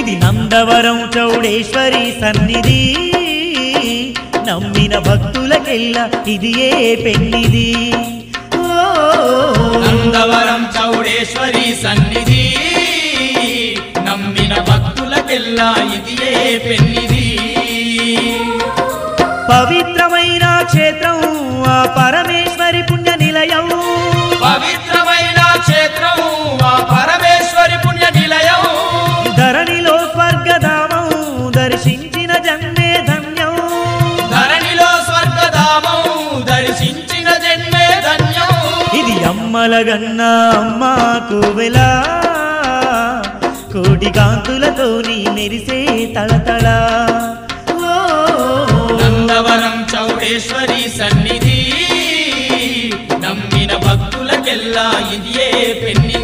ఇది నందవరం చౌడేశ్వరి సన్నిధి నమ్మిన భక్తులకెల్లా ఇది ఏ పెన్నిది నందవరం చౌడేశ్వరి సన్నిధి నమ్మిన భక్తులకెల్లా ఇది ఏ పెన్నిది పవిత్రమైన క్షేత్రం ఆ పరమేశ్వరి పుణ్య నిలయం పవిత్రమైన క్షేత్రం ఆ పరమేశ్వరి పుణ్య నిలయం ధరణిలో స్వర్గధామం దర్శించిన జన్మే ధన్యం ధరణిలో స్వర్గధామం దర్శించిన జన్మే ధన్యం ఇది అమ్మలగన్న అమ్మకు వెలా కోటి కాంతులతోని మెరిసే తళతళ నందవరం చౌడేశ్వరి సన్నిధి నమ్మిన భక్తులకెల్లా ఇది ఏ పెన్ని